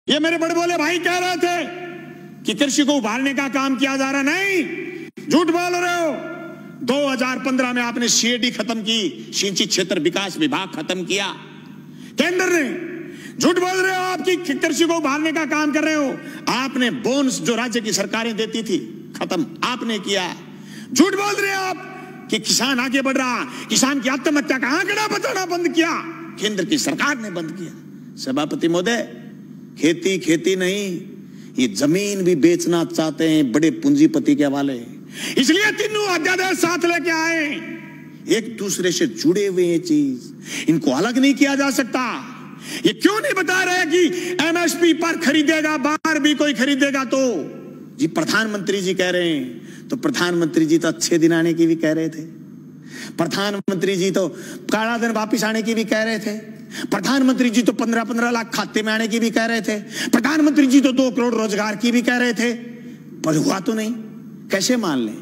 ये मेरे बड़े बोले भाई कह रहे थे कि कृषि को उभारने का काम किया जा रहा, नहीं, झूठ बोल रहे हो। 2015 में आपने सीएडी खत्म की, सिंचित क्षेत्र विकास विभाग खत्म किया केंद्र ने। झूठ बोल रहे हो, आपकी कृषि को उभारने का काम कर रहे हो। आपने बोनस जो राज्य की सरकारें देती थी खत्म आपने किया। झूठ बोल रहे हो आप कि किसान आगे बढ़ रहा, किसान की आत्महत्या का आंकड़ा बताना बंद किया, केंद्र की सरकार ने बंद किया। सभापति महोदय, खेती खेती नहीं, ये जमीन भी बेचना चाहते हैं बड़े पूंजीपति के हवाले, इसलिए तीनों अध्यादेश साथ लेके आए। एक दूसरे से जुड़े हुए ये चीज, इनको अलग नहीं किया जा सकता। ये क्यों नहीं बता रहे कि एमएसपी पर खरीदेगा, बाहर भी कोई खरीदेगा तो जी प्रधानमंत्री जी कह रहे हैं। तो प्रधानमंत्री जी तो अच्छे दिन आने की भी कह रहे थे, प्रधानमंत्री जी तो काला धन वापिस आने की भी कह रहे थे, प्रधानमंत्री जी तो 15-15 लाख खाते में आने की भी कह रहे थे, प्रधानमंत्री जी तो 2 करोड़ रोजगार की भी कह रहे थे, पर हुआ तो नहीं। कैसे मान लें?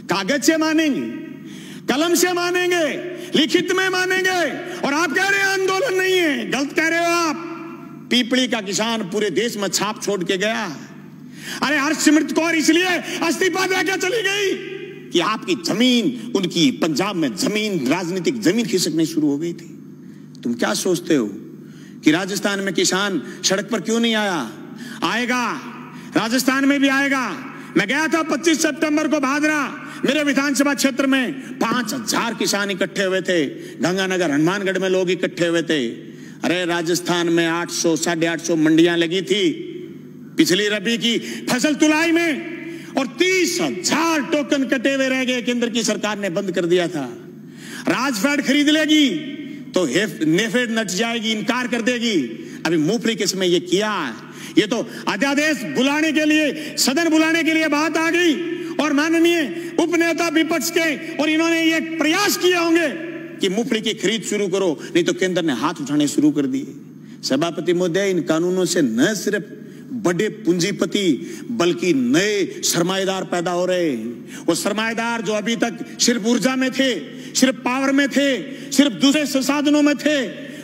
कागज से मानेंगे, कलम से मानेंगे, लिखित में मानेंगे, और आप कह रहे हैं आंदोलन नहीं है। गलत कह रहे हो आप। पीपली का किसान पूरे देश में छाप छोड़ के गया। अरे हरसिमरत कौर इसलिए इस्तीफा देकर चली गई कि आपकी जमीन, उनकी पंजाब में जमीन, राजनीतिक जमीन खिसकनी शुरू हो गई थी। तुम क्या सोचते हो कि राजस्थान में किसान सड़क पर क्यों नहीं आया? आएगा, राजस्थान में भी आएगा। मैं गया था 25 सितंबर को भादरा, मेरे विधानसभा क्षेत्र में 5000 किसान इकट्ठे हुए थे। गंगानगर हनुमानगढ़ में लोग इकट्ठे हुए थे। अरे राजस्थान में 800 850 मंडियां लगी थी पिछली रबी की फसल तुलाई में, और 30,000 टोकन कटे हुए रह गए। केंद्र की सरकार ने बंद कर दिया था। राजफेड खरीद लेगी तो नेफेड नट जाएगी, इनकार कर देगी। अभी मूंगफली के समय ये किया, ये तो अध्यादेश बुलाने के लिए, सदन बुलाने के लिए बात आ गई, और माननीय उपनेता विपक्ष के और इन्होंने ये प्रयास किए होंगे कि मूंगफली की खरीद शुरू करो, नहीं तो केंद्र ने हाथ उठाने शुरू कर दिए। सभापति महोदय, इन कानूनों से न सिर्फ बड़े पूंजीपति बल्कि नए सरमाएदार पैदा हो रहे हैं। वो सरमाएदार जो अभी तक सिर्फ ऊर्जा में थे, सिर्फ पावर में थे, सिर्फ दूसरे संसाधनों में थे,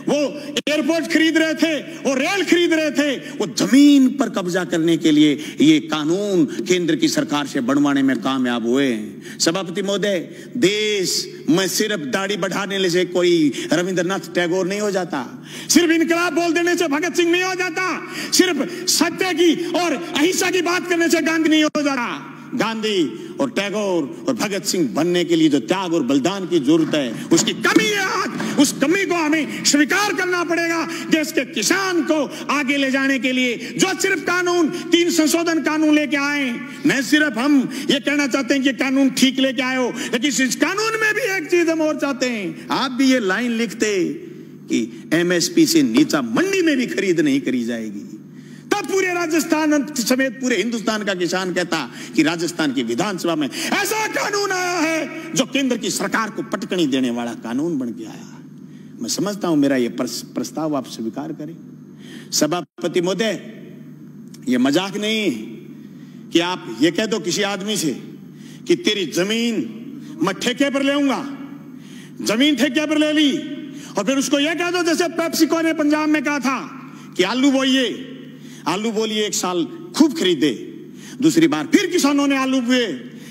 वो एयरपोर्ट खरीद रहे थे, वो रेल खरीद रहे थे, वो जमीन पर कब्जा करने के लिए ये कानून केंद्र की सरकार से बनवाने में कामयाब हुए हैं। सभापति महोदय, देश में सिर्फ दाढ़ी बढ़ाने से कोई रविंद्रनाथ टैगोर नहीं हो जाता, सिर्फ इनकलाब बोल देने से भगत सिंह नहीं हो जाता, सिर्फ सत्य की और अहिंसा की बात करने से गांधी नहीं हो जाता। गांधी और टैगोर और भगत सिंह बनने के लिए जो त्याग और बलिदान की जरूरत है, उसकी कमी है आज। उस कमी को हमें स्वीकार करना पड़ेगा। देश के किसान को आगे ले जाने के लिए जो सिर्फ कानून, 3 संशोधन कानून लेके आए, न सिर्फ हम ये कहना चाहते हैं कि कानून ठीक लेके आए हो, लेकिन इस कानून में भी एक चीज हम और चाहते हैं। आप भी ये लाइन लिखते कि एमएसपी से नीचा मंडी में भी खरीद नहीं करी जाएगी, तब पूरे राजस्थान समेत पूरे हिंदुस्तान का किसान कहता कि राजस्थान की विधानसभा में ऐसा कानून आया है जो केंद्र की सरकार को पटकनी देने वाला कानून बन के आया। मैं समझता हूं मेरा यह प्रस्ताव आप स्वीकार करें। सभापति महोदय, यह मजाक नहीं कि आप ये कह दो किसी आदमी से कि तेरी जमीन मैं ठेके पर लेऊंगा, जमीन ठेके पर ले ली, और फिर उसको यह कह दो जैसे पेप्सिको ने पंजाब में कहा था कि आलू बोइए, आलू बोलिए, 1 साल खूब खरीदे, दूसरी बार फिर किसानों ने आलू बोए,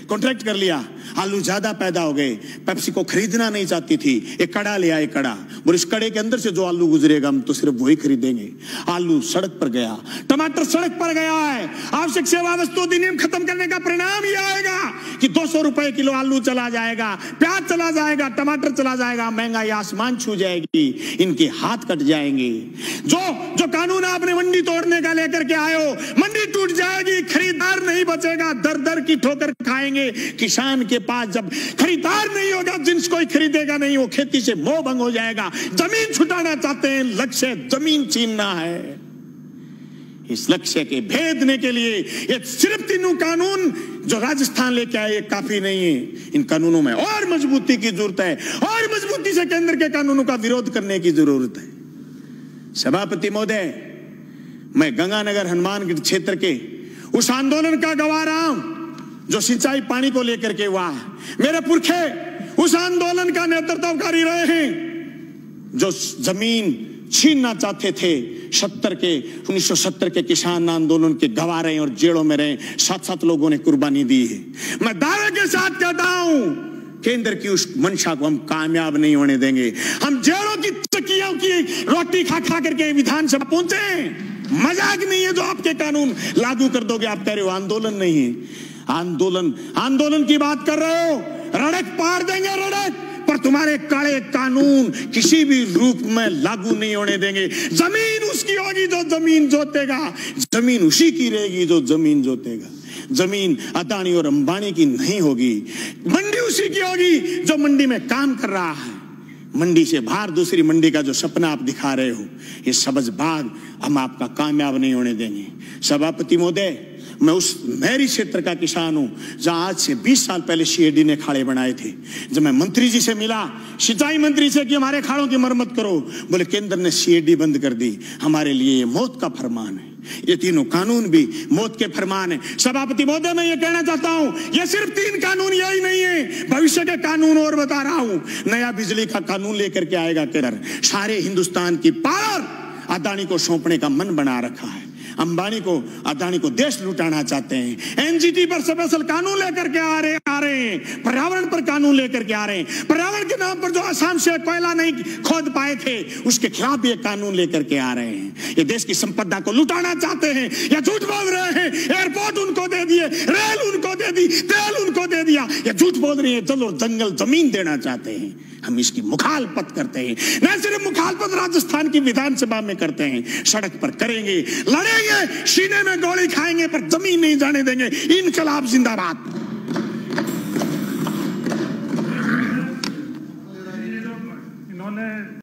कॉन्ट्रैक्ट कर लिया, आलू ज्यादा पैदा हो गए, पेप्सी को खरीदना नहीं चाहती थी, एक कड़ा ले आए, कड़ा, और इस कड़े के अंदर से जो आलू गुजरेगा हम तो सिर्फ वही खरीदेंगे। आलू सड़क पर गया, टमाटर सड़क पर गया है। आवश्यक सेवा वस्तु अधिनियम खत्म करने का परिणाम यह आएगा कि 200 रुपए किलो आलू चला जाएगा, प्याज चला जाएगा, टमाटर चला जाएगा, महंगाई आसमान छू जाएगी, इनके हाथ कट जाएंगे। जो कानून आपने मंडी तोड़ने का लेकर के आए हो, मंडी टूट जाएगी, खरीदार नहीं बचेगा, दर दर की ठोकर खाएंगे। किसान के पास जब खरीदार नहीं होगा, जिन्स कोई खरीदेगा नहीं, वो खेती से मोह भंग हो जाएगा। जमीन छुटाना चाहते हैं, लक्ष्य जमीन छीनना है। इस लक्ष्य के भेदने के लिए ये सिर्फ 3 कानून जो राजस्थान लेके आए काफी नहीं है। इन कानूनों में और मजबूती की जरूरत है, और मजबूती से केंद्र के कानूनों का विरोध करने की जरूरत है। सभापति महोदय, मैं गंगानगर हनुमानगढ़ क्षेत्र के उस आंदोलन का गवाह रहा हूं जो सिंचाई पानी को लेकर के हुआ है। मेरे पुरखे उस आंदोलन का नेतृत्वकारी रहे हैं जो जमीन छीनना चाहते थे। 1970 के किसान आंदोलन के गवाह रहे और जेलों में रहे, 7-7 लोगों ने कुर्बानी दी है। मैं दावे के साथ कहता हूं, केंद्र की उस मंशा को हम कामयाब नहीं होने देंगे। हम जेलों की चक्कियों की रोटी खा खा करके विधानसभा पहुंचे। मजाक नहीं है जो आपके कानून लागू कर दोगे। आप कह रहे हो आंदोलन नहीं है, आंदोलन की बात कर रहे हो, रड़क पार देंगे रड़क, पर तुम्हारे काले कानून किसी भी रूप में लागू नहीं होने देंगे। जमीन उसकी होगी जो जमीन जोतेगा, जमीन उसी की रहेगी जो जमीन जोतेगा। जमीन अदानी और अंबानी की नहीं होगी, मंडी उसी की होगी जो मंडी में काम कर रहा है। मंडी से बाहर दूसरी मंडी का जो सपना आप दिखा रहे हो, ये सब्ज बाग हम आपका कामयाब नहीं होने देंगे। सभापति महोदय, मैं उस मेरी क्षेत्र का किसान हूं जहां आज से 20 साल पहले सीएडी ने खाड़े बनाए थे। जब मैं मंत्री जी से मिला, सिंचाई मंत्री से, कि हमारे खाड़ों की मरम्मत करो, बोले केंद्र ने सीएडी बंद कर दी, हमारे लिए ये मौत का फरमान है। ये तीनों कानून भी मौत के फरमान है। सभापति महोदय, मैं ये कहना चाहता हूं, ये सिर्फ 3 कानून यही नहीं है, भविष्य के कानून और बता रहा हूं। नया बिजली का कानून लेकर के आएगा केंद्र। सारे हिंदुस्तान की पावर अदानी को सौंपने का मन बना रखा है। अंबानी को, अदानी को देश लुटाना चाहते हैं। एनजीटी पर स्पेशल कानून लेकर के आ रहे हैं। पर्यावरण पर कानून लेकर के आ रहे हैं। पर्यावरण के नाम पर जो असम से कोयला नहीं खोद पाए थे, उसके खिलाफ भी एक कानून लेकर के आ रहे हैं। ये देश की संपदा को लुटाना चाहते हैं या झूठ बोल रहे हैं। एयरपोर्ट उनको दे दिए, रेल उनको दे दी, तेल उनको दे दिया, या झूठ बोल रहे हैं जल और जंगल जमीन देना चाहते हैं। हम इसकी मुखालफत करते हैं। न सिर्फ मुखालफत राजस्थान की विधानसभा में करते हैं, सड़क पर करेंगे, लड़ेंगे, सीने में गोली खाएंगे, पर जमीन नहीं जाने देंगे। इनकलाब जिंदाबाद।